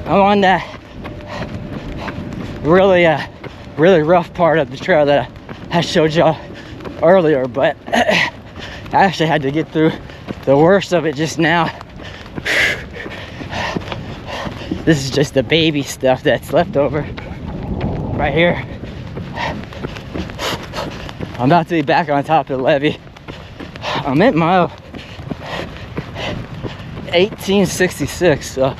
I'm on that really rough part of the trail that I showed y'all earlier, but I actually had to get through the worst of it just now. This is just the baby stuff that's left over right here. I'm about to be back on top of the levee. I'm at mile 1866, so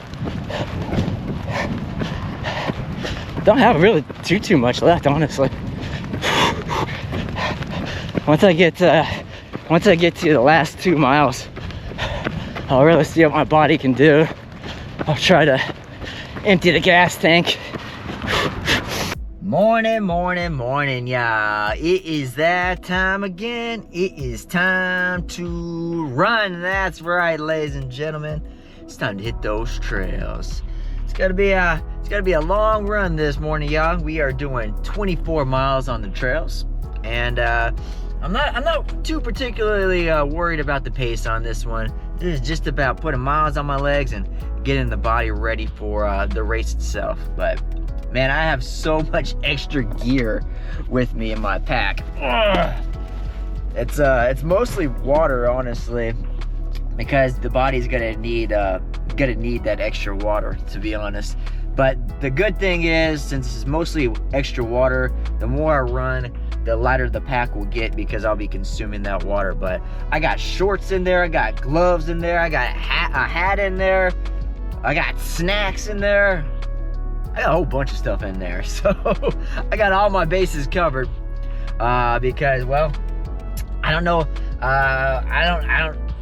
don't have really too much left, honestly. Once I get to the last 2 miles, I'll really see what my body can do. I'll try to empty the gas tank. Morning, y'all. It is that time again. It is time to run. That's right, ladies and gentlemen. It's time to hit those trails. It's gotta be a long run this morning, y'all. We are doing 24 miles on the trails, and I'm not too particularly worried about the pace on this one. This is just about putting miles on my legs and getting the body ready for the race itself. But man, I have so much extra gear with me in my pack. Ugh. It's mostly water, honestly, because the body's gonna need that extra water, to be honest. But the good thing is, since it's mostly extra water, the more I run, the lighter the pack will get, because I'll be consuming that water. But I got shorts in there, I got gloves in there, I got a hat in there, I got snacks in there. I got a whole bunch of stuff in there, so I got all my bases covered, because, well, I don't know,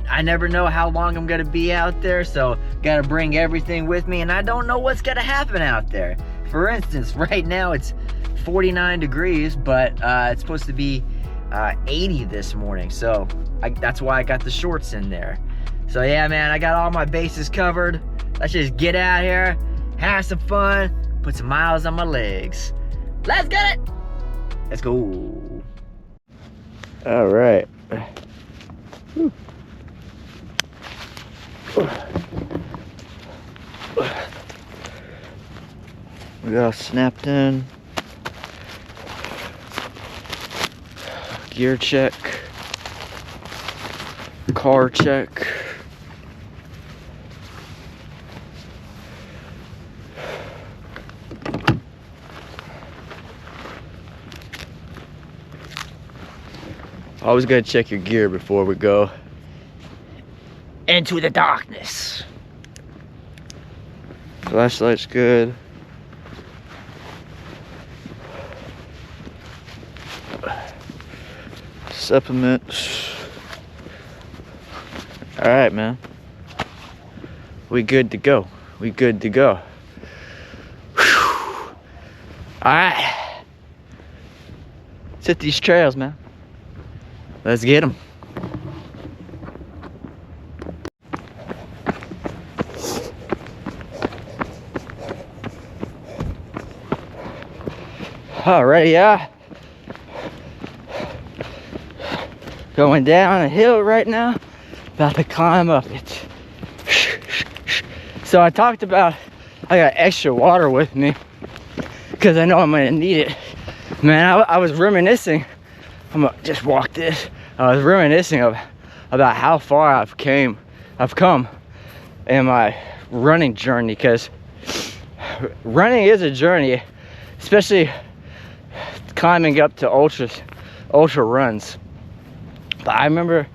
I never know how long I'm gonna be out there, so gotta bring everything with me, and I don't know what's gonna happen out there. For instance, right now it's 49 degrees, but it's supposed to be 80 this morning, so that's why I got the shorts in there. So yeah, man, I got all my bases covered. Let's just get out here, have some fun, put some miles on my legs. Let's get it. Let's go. All right. Whew. We got snapped in. Gear check. Car check. Always gotta check your gear before we go into the darkness. Flashlight's good. Supplements. All right, man. We good to go. We good to go. Whew. All right. Let's hit these trails, man. Let's get them. Alright, yeah. Going down a hill right now. About to climb up it. So I talked about I got extra water with me because I know I'm gonna need it. Man, I was reminiscing. I'm gonna just walk this. I was reminiscing about how far I've come in my running journey, because running is a journey, especially climbing up to ultra runs. But I remember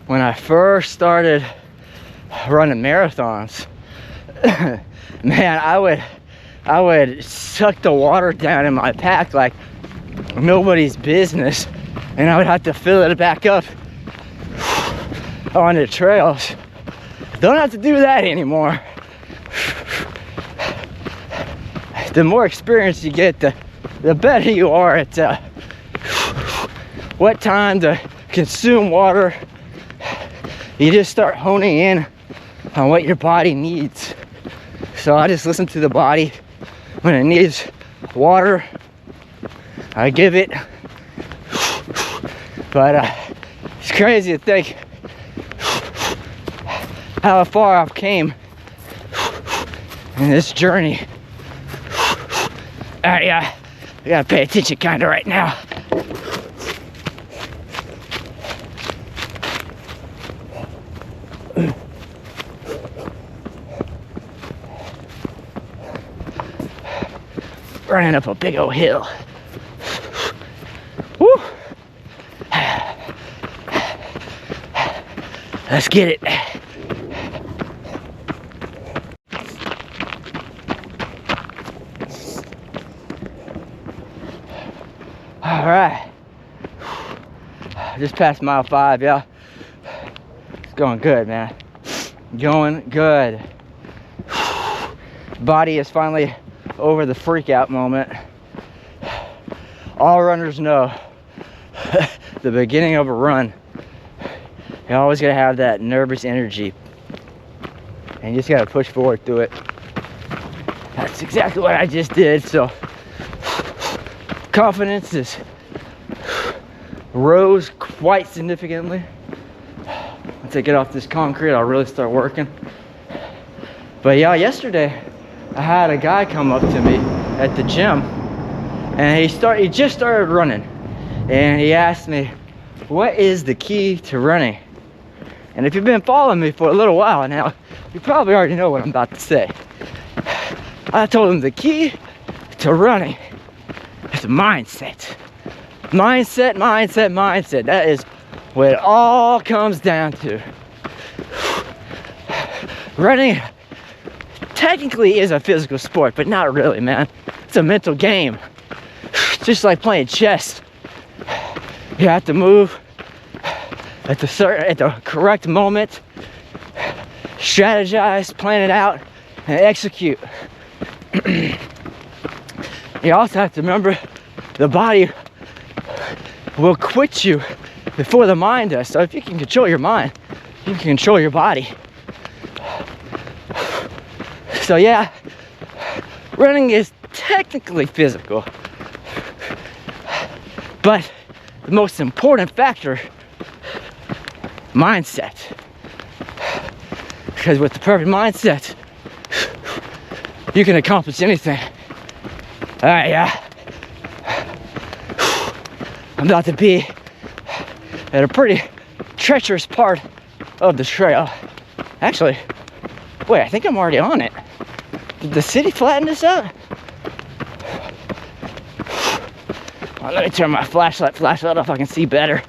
when I first started running marathons, man, I would suck the water down in my pack like nobody's business, and I would have to fill it back up on the trails. Don't have to do that anymore. The more experience you get, the better you are at what time to consume water. You just start honing in on what your body needs. So I just listen to the body. When it needs water, I give it. But it's crazy to think how far I've came in this journey. I gotta pay attention kinda right now. Running up a big old hill. Woo! Let's get it. All right. Just past mile 5, yeah. It's going good, man. Going good. Body is finally over the freak out moment. All runners know the beginning of a run, you always gotta have that nervous energy, and you just gotta push forward through it. That's exactly what I just did. So confidence is rose quite significantly. Once I get off this concrete, I'll really start working. But yeah, yesterday I had a guy come up to me at the gym, and he just started running, and he asked me, what is the key to running? And if you've been following me for a little while now, you probably already know what I'm about to say. I told him the key to running is mindset. Mindset, mindset, mindset. That is what it all comes down to. Running technically is a physical sport, but not really, man. It's a mental game. It's just like playing chess. You have to move at the correct moment, strategize, plan it out, and execute. You also have to remember the body will quit you before the mind does. So if you can control your mind, you can control your body. So yeah, running is technically physical, but the most important factor, mindset. Because with the perfect mindset, you can accomplish anything. All right, yeah. I'm about to be at a pretty treacherous part of the trail. Actually, wait, I think I'm already on it. Did the city flatten this out? Well, let me turn my flashlight off so I can see better.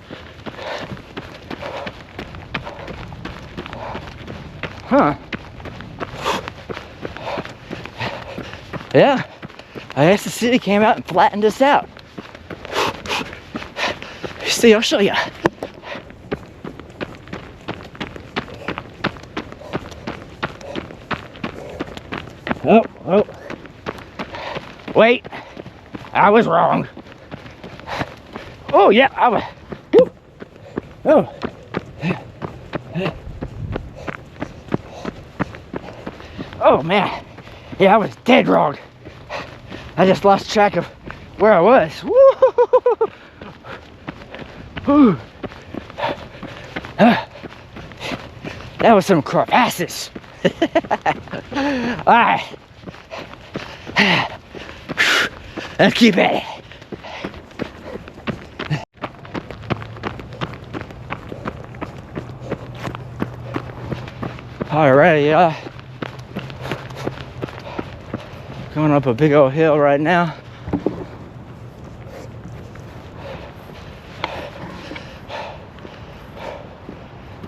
Huh. Yeah, I guess the city came out and flattened us out. See, I'll show you. Oh. Wait, I was wrong. Oh, yeah, I was. Woo. Oh. Oh, man. Yeah, I was dead wrong. I just lost track of where I was. Woo. Woo. That was some crevasses. All right. Let's keep at it. Alrighty, going up a big old hill right now.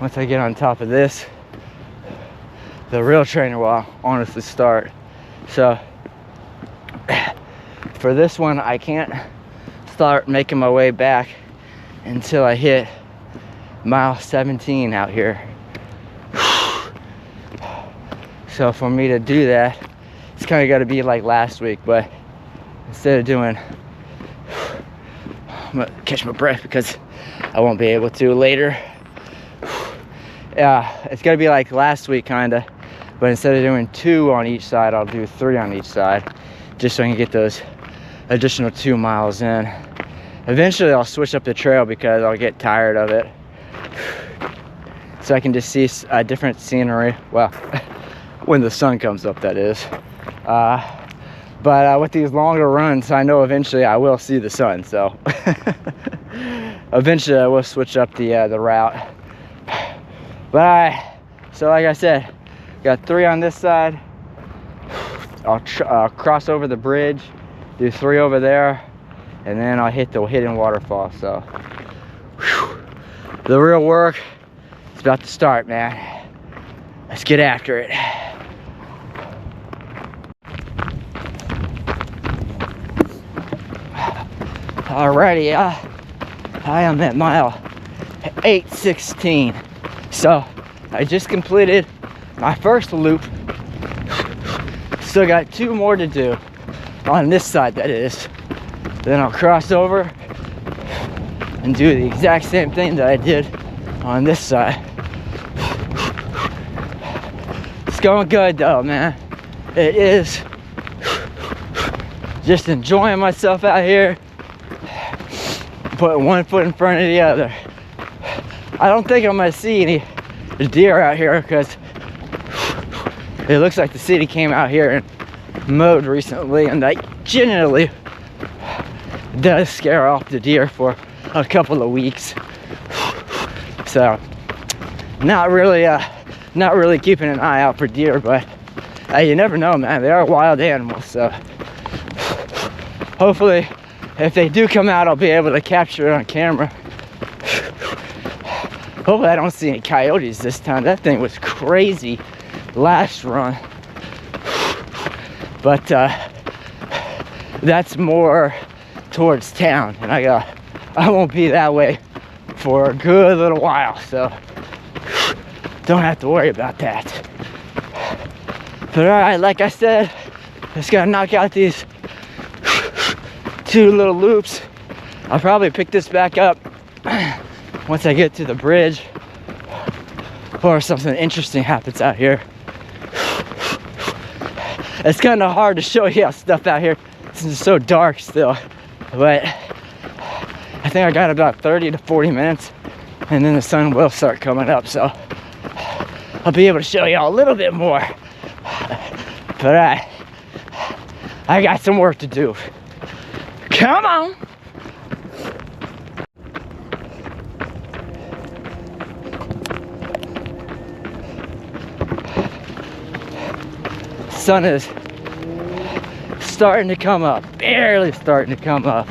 Once I get on top of this, the real training will honestly start. So for this one, I can't start making my way back until I hit mile 17 out here. So for me to do that, it's kind of got to be like last week, but instead of doing, I'm gonna catch my breath because I won't be able to later. Yeah, it's gotta be like last week kinda, but instead of doing 2 on each side, I'll do 3 on each side, just so I can get those additional 2 miles in. Eventually I'll switch up the trail because I'll get tired of it, so I can just see a different scenery. Well, when the sun comes up, that is. But with these longer runs, I know eventually I will see the sun. So eventually I will switch up the route. But so like I said, got 3 on this side. I'll cross over the bridge, do 3 over there, and then I'll hit the hidden waterfall. So whew, the real work is about to start, man. Let's get after it. Alrighty, I am at mile 8:16. So I just completed my first loop. Still got 2 more to do on this side, that is. Then I'll cross over and do the exact same thing that I did on this side. It's going good though, man. It is. Just enjoying myself out here, putting one foot in front of the other. I don't think I'm gonna see any deer out here because it looks like the city came out here and mowed recently, and that generally does scare off the deer for a couple of weeks. So not really keeping an eye out for deer, but you never know, man. They are wild animals, so hopefully if they do come out, I'll be able to capture it on camera. Hopefully I don't see any coyotes this time. That thing was crazy last run. But that's more towards town, and I won't be that way for a good little while, so don't have to worry about that. But alright, like I said, just gotta knock out these 2 little loops. I'll probably pick this back up once I get to the bridge, or something interesting happens out here. It's kind of hard to show you stuff out here since it's so dark still, but I think I got about 30 to 40 minutes and then the sun will start coming up, so I'll be able to show you all a little bit more. But I got some work to do. Come on. Sun is starting to come up, barely starting to come up.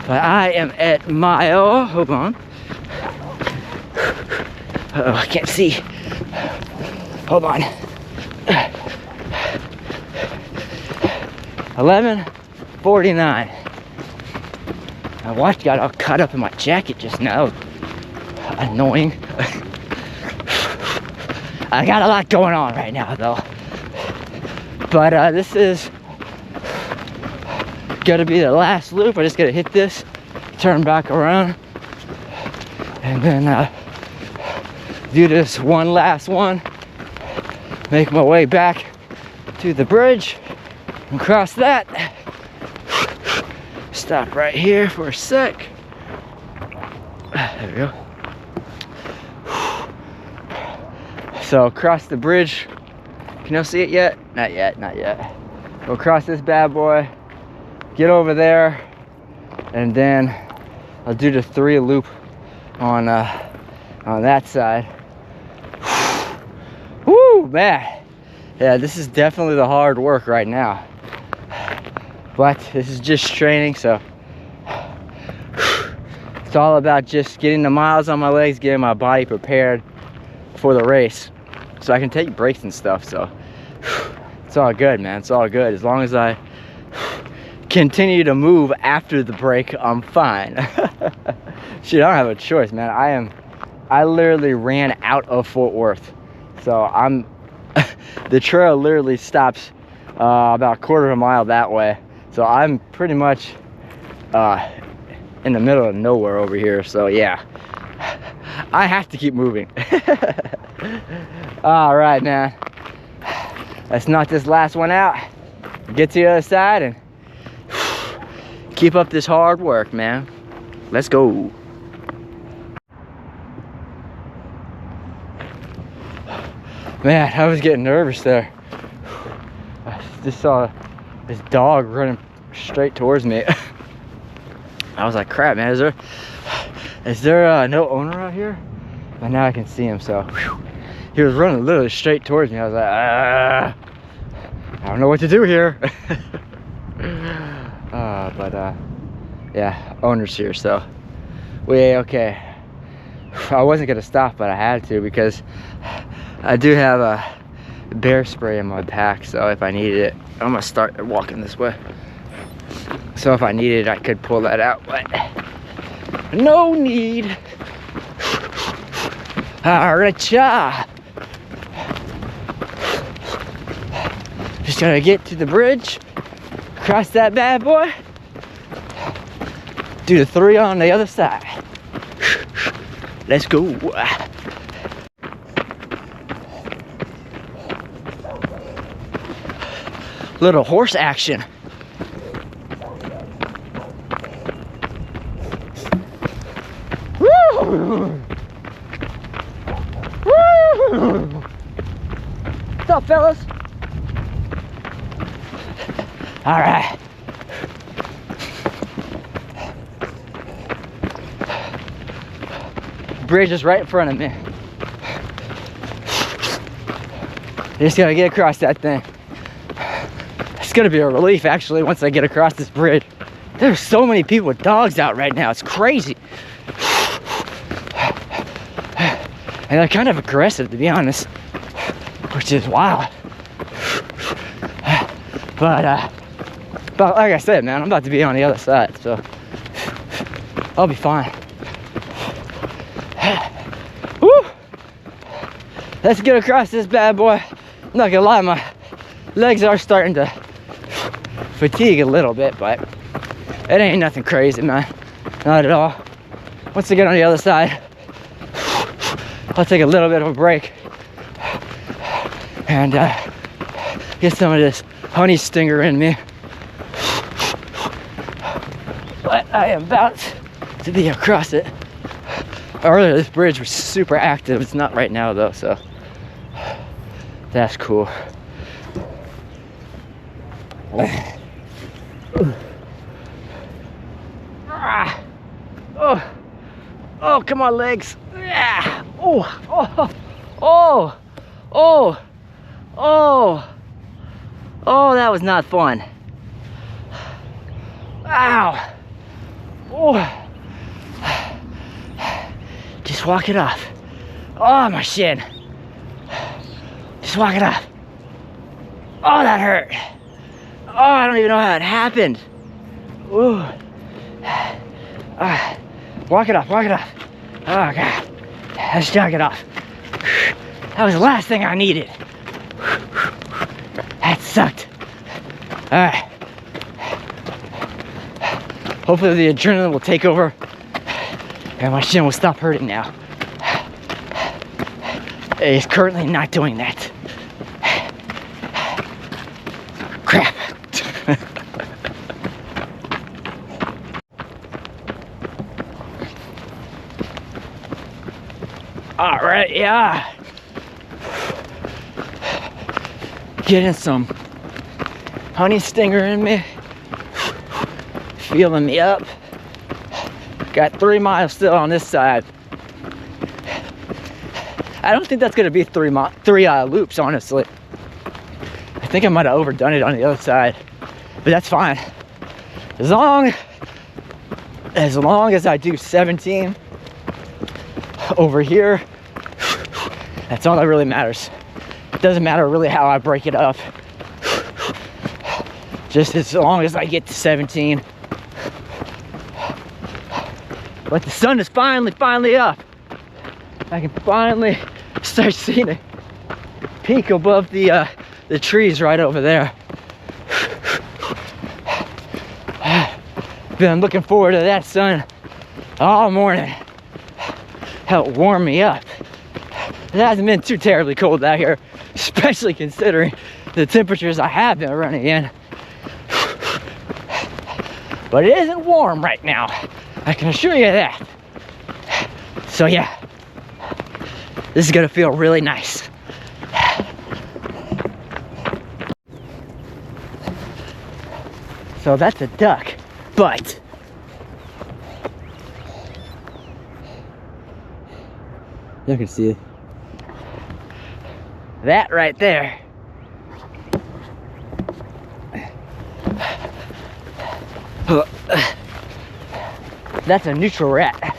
But I am at mile, hold on. Uh-oh, I can't see. Hold on. 11:49. My watch got all caught up in my jacket just now. Annoying. I got a lot going on right now though. But this is gonna be the last loop. I just gotta hit this, turn back around, and then do this one last one. Make my way back to the bridge and cross that. Stop right here for a sec. There we go. So across the bridge, can you see it yet? Not yet, not yet. We'll cross this bad boy, get over there, and then I'll do the 3 loop on that side. Woo, man. Yeah, this is definitely the hard work right now. But this is just training, so it's all about just getting the miles on my legs, getting my body prepared for the race, so I can take breaks and stuff. So it's all good, man. It's all good. As long as I continue to move after the break, I'm fine. Shit, I don't have a choice, man. I literally ran out of Fort Worth, so the trail literally stops about a quarter of a mile that way, so I'm pretty much in the middle of nowhere over here. So yeah, I have to keep moving. All right, man, let's knock this last one out, get to the other side, and keep up this hard work, man. Let's go. Man, I was getting nervous there. just saw this dog running straight towards me. I was like, crap, man, is there no owner out here? But now I can see him, so whew. He was running literally straight towards me. I was like, I don't know what to do here. But yeah, owner's here, so we okay. I wasn't gonna stop, but I had to because I do have a bear spray in my pack, so if I needed it, I'm gonna start walking this way. So if I needed it, I could pull that out, but no need. Alright, just gotta get to the bridge, cross that bad boy, do the 3 on the other side. Let's go. Little horse action. Woo! Woo! What's up, fellas? All right. Bridge is right in front of me. Just gotta get across that thing. It's gonna be a relief actually once I get across this bridge. There's so many people with dogs out right now, it's crazy. And they're kind of aggressive, to be honest, which is wild. But like I said, man, I'm about to be on the other side, so I'll be fine. Woo! Let's get across this bad boy. I'm not gonna lie, my legs are starting to fatigue a little bit, but it ain't nothing crazy, man. Not at all. Once I get on the other side, I'll take a little bit of a break and get some of this honey stinger in me. But I am about to be across it. Earlier, this bridge was super active. It's not right now though, so that's cool. Oh, come on, legs. Oh, that was not fun. Ow. Oh. Just walk it off. Oh, my shin. Just walk it off. Oh, that hurt. Oh, I don't even know how it happened. Ooh. Walk it off, walk it off. Oh, God. Let's jog it off. That was the last thing I needed. That sucked. All right. Hopefully the adrenaline will take over and my shin will stop hurting now. It is currently not doing that. Crap. All right, yeah. Getting some honey stinger in me. Feeling me up. Got 3 miles still on this side. I don't think that's gonna be three loops, honestly. I think I might have overdone it on the other side, but that's fine. As long as I do 17 over here, that's all that really matters. It doesn't matter really how I break it up. Just as long as I get to 17. But the sun is finally up. I can finally start seeing it peak above the trees right over there. Been looking forward to that sun all morning. Helped warm me up. It hasn't been too terribly cold out here, especially considering the temperatures I have been running in. But it isn't warm right now, I can assure you that. So yeah, this is gonna feel really nice. So that's a duck, but you can see it. That right there. That's a neutral rat.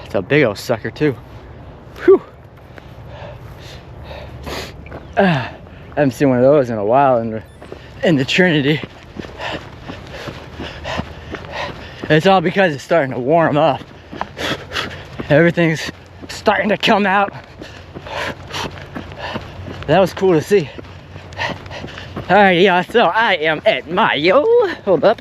It's a big old sucker too. Whew. I haven't seen one of those in a while in the Trinity. It's all because it's starting to warm up. Everything's starting to come out. That was cool to see. Alright, yeah, so I am at Mayo. Hold up.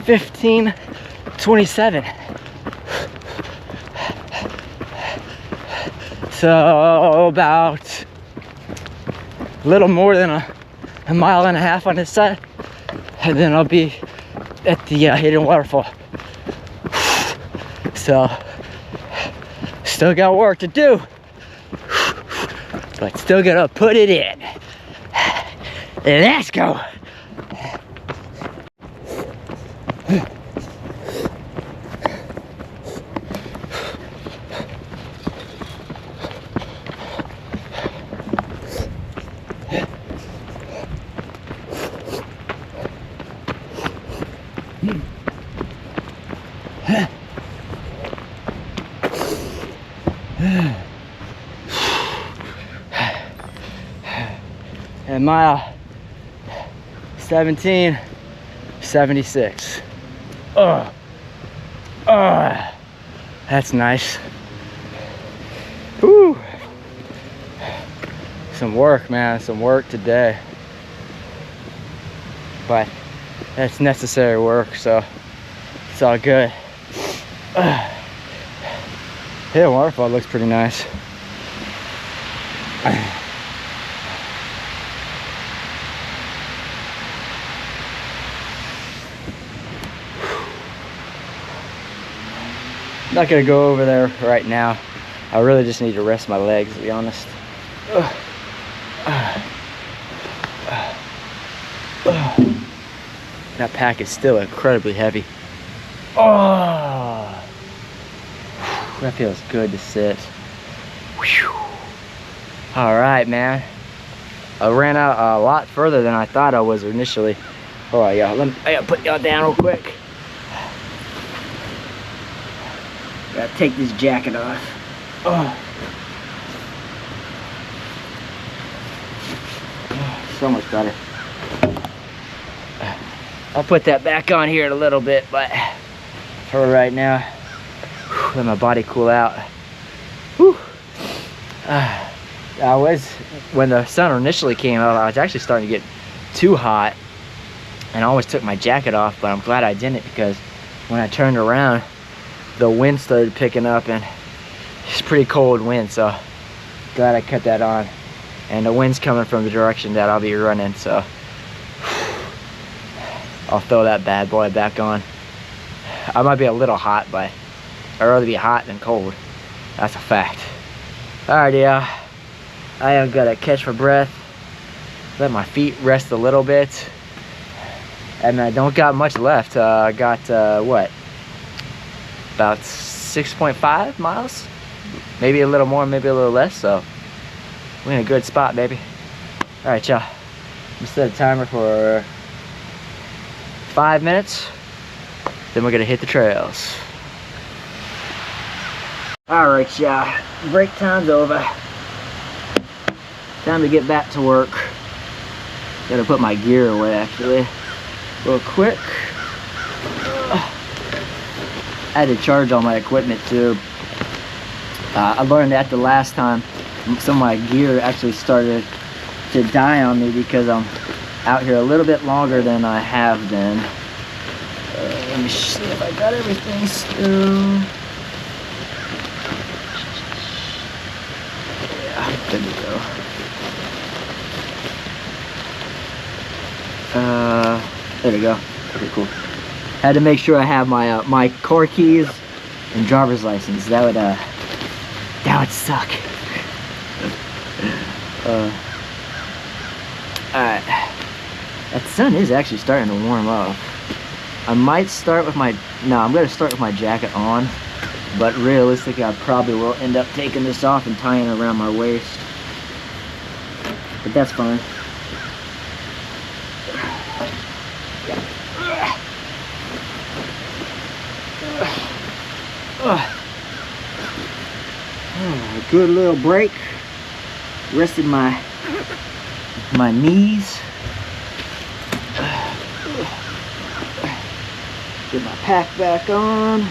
15:27. So about a little more than a mile and a half on this side, and then I'll be at the Hidden Waterfall. So still got work to do, but still gotta put it in. Let's go. And mile 17:76. Oh, that's nice. Whew. Some work, man, some work today. But that's necessary work, so it's all good. Yeah, waterfall looks pretty nice. I'm not gonna go over there right now. I really just need to rest my legs, to be honest. That pack is still incredibly heavy. Oh, that feels good to sit. All right, man. I ran out a lot further than I thought I was initially. Oh yeah, I gotta put y'all down real quick. Gotta take this jacket off. Oh, so much better. I'll put that back on here in a little bit, but for right now, let my body cool out. Whew. When the sun initially came out, I was actually starting to get too hot, and I almost took my jacket off, but I'm glad I didn't, because when I turned around, the wind started picking up, and it's pretty cold wind, so glad I kept that on. And the wind's coming from the direction that I'll be running, so I'll throw that bad boy back on. I might be a little hot, but I'd rather be hot than cold. That's a fact. Alright, yeah. I am gonna catch my breath, let my feet rest a little bit, and I don't got much left. I got what, about 6.5 miles, maybe a little more, maybe a little less, so we're in a good spot, baby. All right, y'all, I'm gonna set a timer for 5 minutes, then we're gonna hit the trails. All right, y'all, break time's over. Time to get back to work. Gotta put my gear away, actually, real quick. I had to charge all my equipment too. I learned that the last time some of my gear actually started to die on me because I'm out here a little bit longer than I have been. Let me see if I got everything still. Yeah, good to go. There we go. Okay, cool. Had to make sure I have my my car keys and driver's license. That would suck. Alright. That sun is actually starting to warm up. I might start with my, no, I'm gonna start with my jacket on, but realistically I probably will end up taking this off and tying it around my waist. But that's fine. Good little break. Rested my knees. Get my pack back on.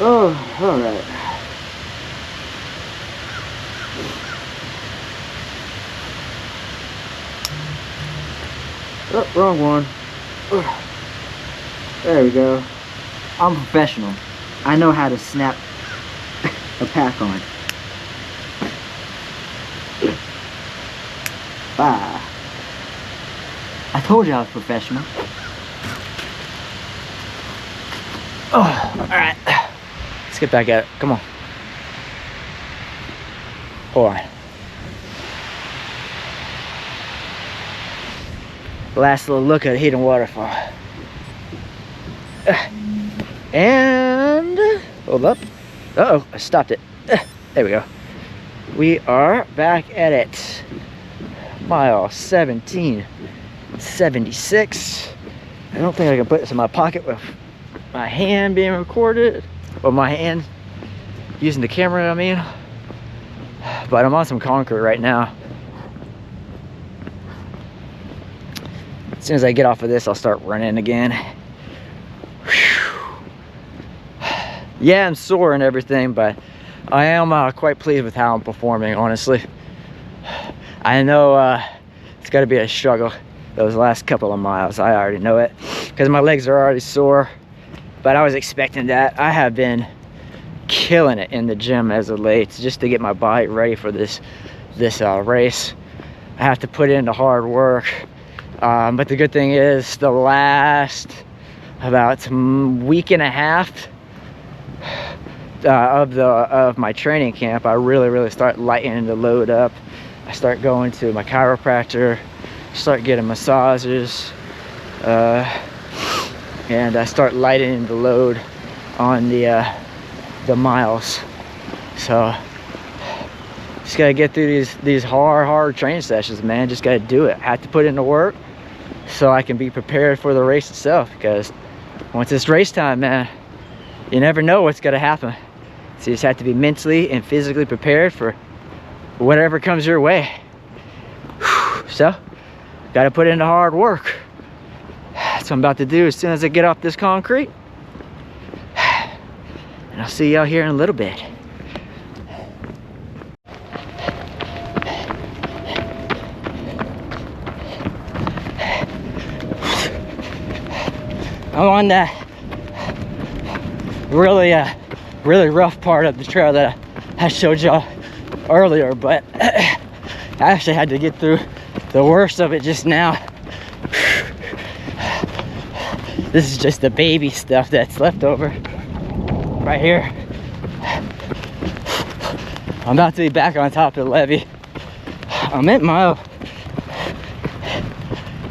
Oh, all right. Oh, wrong one. There we go. I'm professional. I know how to snap a pack on. Bye. I told you I was professional. Oh, alright. Let's get back at it. Come on. Hold on. Last little look at Hidden Waterfall. And hold up. Uh-oh, I stopped it. There we go. We are back at it. Mile 1776. I don't think I can put this in my pocket with my hand being recorded. Or my hand using the camera, I mean. But I'm on some concrete right now. As soon as I get off of this, I'll start running again. Whew. Yeah, I'm sore and everything, but I am quite pleased with how I'm performing, honestly. I know it's got to be a struggle those last couple of miles. I already know it because my legs are already sore, but I was expecting that. I have been killing it in the gym as of late just to get my body ready for this race. I have to put in the hard work. But the good thing is the last about week and a half of my training camp, I really start lightening the load up. I start going to my chiropractor, start getting massages, and I start lightening the load on the miles. So just gotta get through these hard training sessions, man. Just gotta do it. I have to put in the work so I can be prepared for the race itself, because once it's race time, man, you never know what's gonna happen. So you just have to be mentally and physically prepared for whatever comes your way. So gotta put in the hard work. That's what I'm about to do as soon as I get off this concrete. And I'll see y'all here in a little bit. I'm on that really rough part of the trail that I showed y'all earlier, but I actually had to get through the worst of it just now. This is just the baby stuff that's left over right here. I'm about to be back on top of the levee. I'm at mile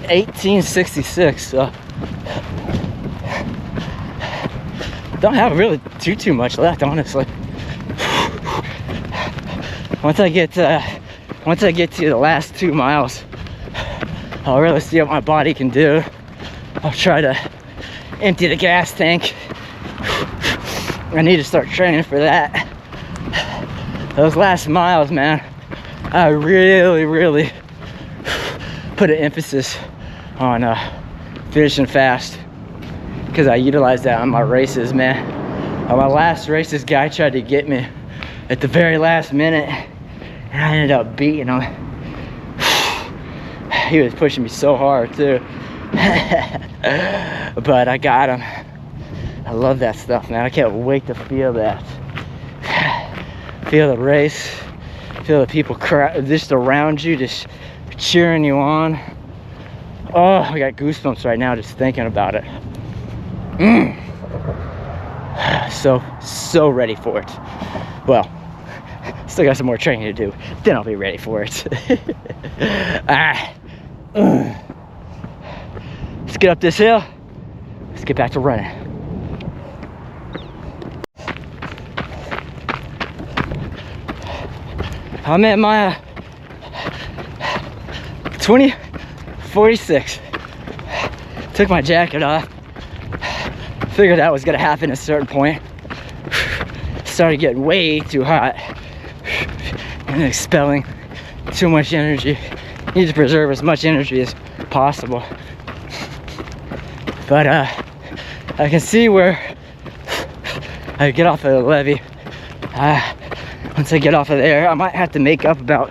1866, so don't have really too much left, honestly. Once I get to the last 2 miles, I'll really see what my body can do. I'll try to empty the gas tank. I need to start training for that. Those last miles, man, I really put an emphasis on finishing fast, because I utilized that on my races, man. On my last race, this guy tried to get me at the very last minute, and I ended up beating him. He was pushing me so hard too. But I got him. I love that stuff, man. I can't wait to feel that. feel the race, feel the people just around you, just cheering you on. Oh, I got goosebumps right now just thinking about it. So ready for it. Well, still got some more training to do, then I'll be ready for it. Let's get up this hill. Let's get back to running. I'm at my 20:46. Took my jacket off. Figured that was gonna happen at a certain point. Started getting way too hot and expelling too much energy. Need to preserve as much energy as possible. But I can see where I get off of the levee. Once I get off of there, I might have to make up about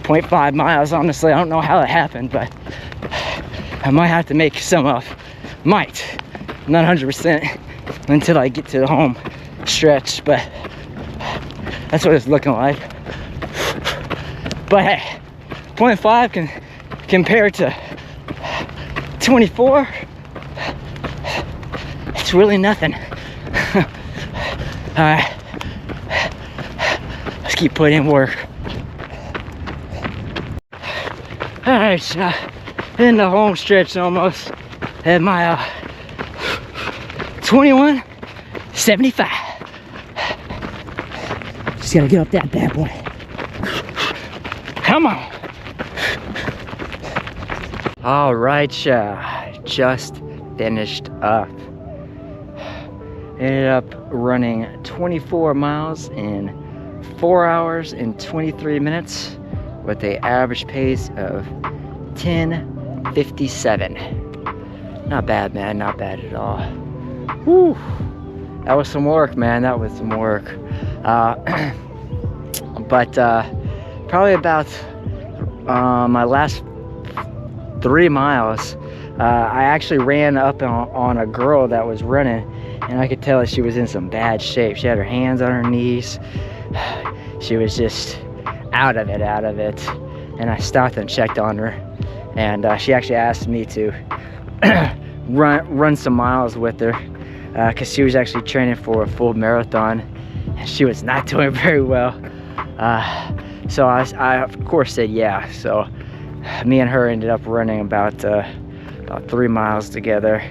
0.5 miles. Honestly, I don't know how that happened, but I might have to make some up. Might. Not 100% until I get to the home stretch, but that's what it's looking like. But hey, 0.5 can compare to 24. It's really nothing. Alright, let's keep putting in work. Alright, so in the home stretch almost at my 21:75. Just gotta get up that bad boy. Come on. All right, just finished up. Ended up running 24 miles in 4 hours and 23 minutes with an average pace of 10:57. Not bad, man, not bad at all. Whew. That was some work, man, that was some work. But probably about my last 3 miles, I actually ran up on a girl that was running, and I could tell that she was in some bad shape. She had her hands on her knees. She was just out of it. And I stopped and checked on her, and she actually asked me to run some miles with her, because she was actually training for a full marathon, and she was not doing very well. So I of course said yeah. So me and her ended up running about 3 miles together,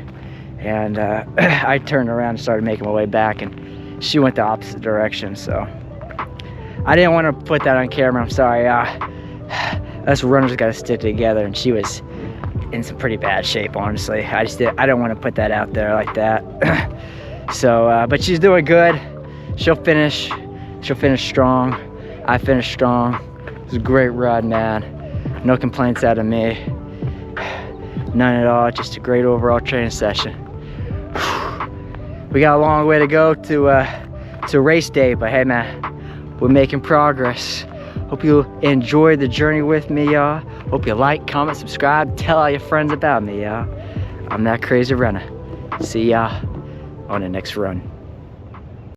and I turned around and started making my way back, and she went the opposite direction. So I didn't want to put that on camera, I'm sorry. Us runners got to stick together, and she was in some pretty bad shape, honestly. I don't want to put that out there like that. So but she's doing good. She'll finish strong. I finished strong. It was a great run, man. No complaints out of me, none at all. Just a great overall training session. We got a long way to go to race day, but hey, man, we're making progress. Hope you enjoyed the journey with me, y'all. Hope you like, comment, subscribe, tell all your friends about me, y'all. I'm That Crazy Runner. See y'all on the next run.